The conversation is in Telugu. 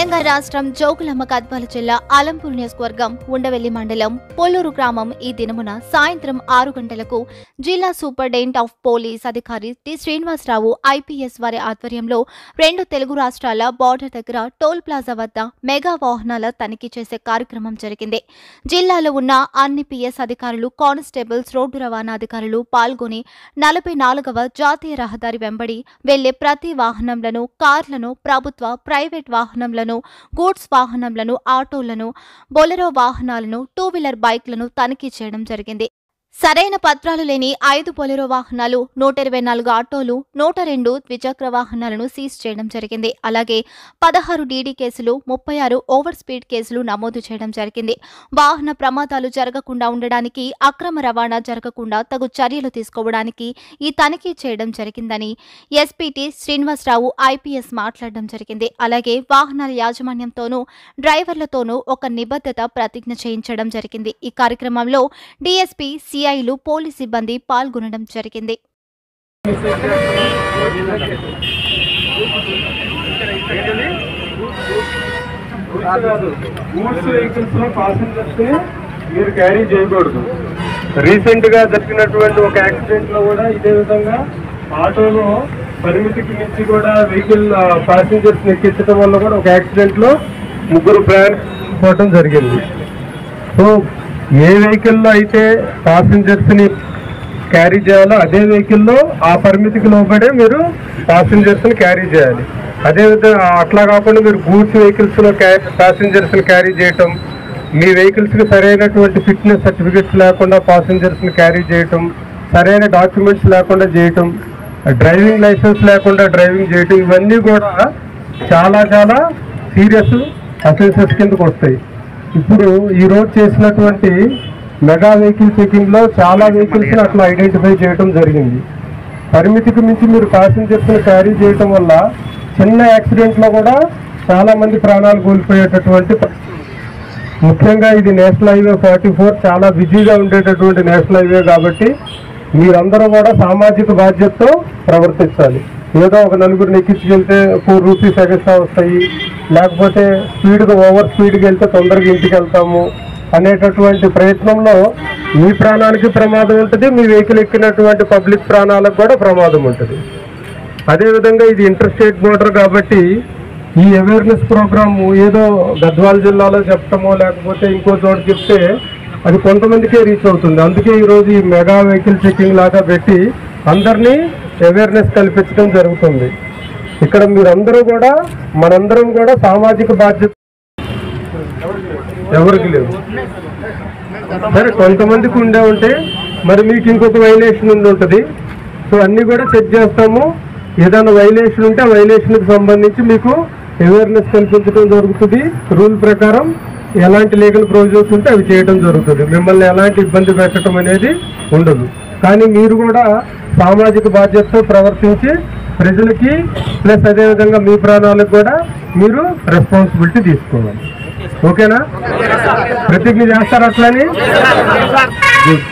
తెలంగాణ రాష్ట్రం జోగులాంబ గద్వాల జిల్లా అలంపూర్ నియోజకవర్గం ఉండవెల్లి మండలం పొల్లూరు గ్రామం ఈ దినమున సాయంత్రం 6 గంటలకు జిల్లా సూపరింటెండెంట్ ఆఫ్ పోలీస్ అధికారి టి శ్రీనివాసరావు ఐపీఎస్ వారి ఆధ్వర్యంలో 2 తెలుగు రాష్ట్రాల బార్డర్ దగ్గర టోల్ ప్లాజా వద్ద మెగా వాహనాల తనిఖీ చేసే కార్యక్రమం జరిగింది. జిల్లాలో ఉన్న అన్ని పిఎస్ అధికారులు, కానిస్టేబుల్స్, రోడ్డు రవాణా అధికారులు పాల్గొని 44వ జాతీయ రహదారి వెంబడి వెళ్లే ప్రతి వాహనంలను, కార్లను, ప్రభుత్వ, ప్రైవేట్ వాహనం గూడ్స్ వాహనాలను, ఆటోలను, బొలెరో వాహనాలను, 2 వీలర్ బైక్లను తనిఖీ చేయడం జరిగింది. సరైన పత్రాలు లేని 5 బొలెరో వాహనాలు, 124 ఆటోలు, 102 ద్విచక్ర వాహనాలను సీజ్ చేయడం జరిగింది. అలాగే 16 డీడీ కేసులు, 36 ఓవర్ స్పీడ్ కేసులు నమోదు చేయడం జరిగింది. వాహన ప్రమాదాలు జరగకుండా ఉండడానికి, అక్రమ రవాణా జరగకుండా తగు చర్యలు తీసుకోవడానికి ఈ తనిఖీ చేయడం జరిగిందని ఎస్పీటీ శ్రీనివాసరావు ఐపీఎస్ మాట్లాడడం జరిగింది. అలాగే వాహనాల యాజమాన్యంతోనూ, డ్రైవర్లతోనూ ఒక నిబద్ధత ప్రతిజ్ఞ చేయించడం జరిగింది. ఈ కార్యక్రమంలో డీఎస్పీ, సిఐలు, పోలీస్ సిబ్బంది పాల్గొనడం జరిగింది. రీసెంట్ గా జరిగినటువంటి ఒక యాక్సిడెంట్ లో కూడా ఇదే విధంగా ఆటోలో పరిమితికి మించి కూడా వెహికల్ ప్యాసింజర్స్ ఎక్కించడం వల్ల కూడా ఒక యాక్సిడెంట్ లో 3 ప్రయాణించడం జరిగింది. సో ఏ వెహికల్లో అయితే ప్యాసింజర్స్ ని క్యారీ చేయాలో అదే వెహికల్లో ఆ పరిమితికి లోబడే మీరు ప్యాసింజర్స్ ని క్యారీ చేయాలి. అదేవిధంగా అట్లా కాకుండా మీరు గూడ్స్ వెహికల్స్ లో ప్యాసింజర్స్ ని క్యారీ చేయటం, మీ వెహికల్స్ కి సరైనటువంటి ఫిట్నెస్ సర్టిఫికెట్స్ లేకుండా ప్యాసింజర్స్ ని క్యారీ చేయటం, సరైన డాక్యుమెంట్స్ లేకుండా చేయటం, డ్రైవింగ్ లైసెన్స్ లేకుండా డ్రైవింగ్ చేయటం, ఇవన్నీ కూడా చాలా చాలా సీరియస్ అఫెన్సెస్ కిందకు వస్తాయి. ఇప్పుడు ఈ రోజు చేసినటువంటి మెగా వెహికల్ చెకింగ్ లో చాలా వెహికల్స్ అట్లా ఐడెంటిఫై చేయడం జరిగింది. పరిమితికి మించి మీరు ప్యాసింజర్స్ క్యారీ చేయడం వల్ల చిన్న యాక్సిడెంట్ లో కూడా చాలా మంది ప్రాణాలు కోల్పోయేటటువంటి, ముఖ్యంగా ఇది నేషనల్ హైవే 44 చాలా బిజీగా ఉండేటటువంటి నేషనల్ హైవే కాబట్టి మీరందరూ కూడా సామాజిక బాధ్యతతో ప్రవర్తించాలి. ఏదో ఒక నలుగురిని ఎక్కించుకెళ్తే 4 రూపీస్ ఎక్స్ట్రా వస్తాయి, లేకపోతే స్పీడ్గా ఓవర్ స్పీడ్కి వెళ్తే తొందరగా ఇంటికి వెళ్తాము అనేటటువంటి ప్రయత్నంలో మీ ప్రాణానికి ప్రమాదం ఉంటుంది, మీ వెహికల్ ఎక్కినటువంటి పబ్లిక్ ప్రాణాలకు కూడా ప్రమాదం ఉంటుంది. అదేవిధంగా ఇది ఇంటర్ స్టేట్ బోర్డర్ కాబట్టి ఈ అవేర్నెస్ ప్రోగ్రాము ఏదో గద్వాల జిల్లాలో చెప్తామో లేకపోతే ఇంకో చోట చెప్తే అది కొంతమందికే రీచ్ అవుతుంది. అందుకే ఈరోజు ఈ మెగా వెహికల్ చెకింగ్ లాగా పెట్టి అందరినీ అవేర్నెస్ కల్పించడం జరుగుతుంది. ఇక్కడ మీరందరూ కూడా మనందరం కూడా సామాజిక బాధ్యత ఎవరికి లేవు. సరే కొంతమందికి ఉండే ఉంటే మరి మీకు ఇంకొక వైలేషన్ ఉండి ఉంటుంది. సో అన్నీ కూడా చెక్ చేస్తాము. ఏదైనా వైలేషన్ ఉంటే ఆ వైలేషన్కి సంబంధించి మీకు అవేర్నెస్ కల్పించడం జరుగుతుంది. రూల్ ప్రకారం ఎలాంటి లీగల్ ప్రొవిజన్స్ ఉంటే అవి చేయడం జరుగుతుంది. మిమ్మల్ని ఎలాంటి ఇబ్బంది పెట్టడం అనేది ఉండదు. కానీ మీరు కూడా సామాజిక బాధ్యతతో ప్రవర్తించి ప్రజలకి ప్లస్ అదేవిధంగా మీ ప్రాణాలకు కూడా మీరు రెస్పాన్సిబిలిటీ తీసుకోవాలి. ఓకేనా? ప్రతిజ్ఞ చేస్తారు అట్లని? గుడ్.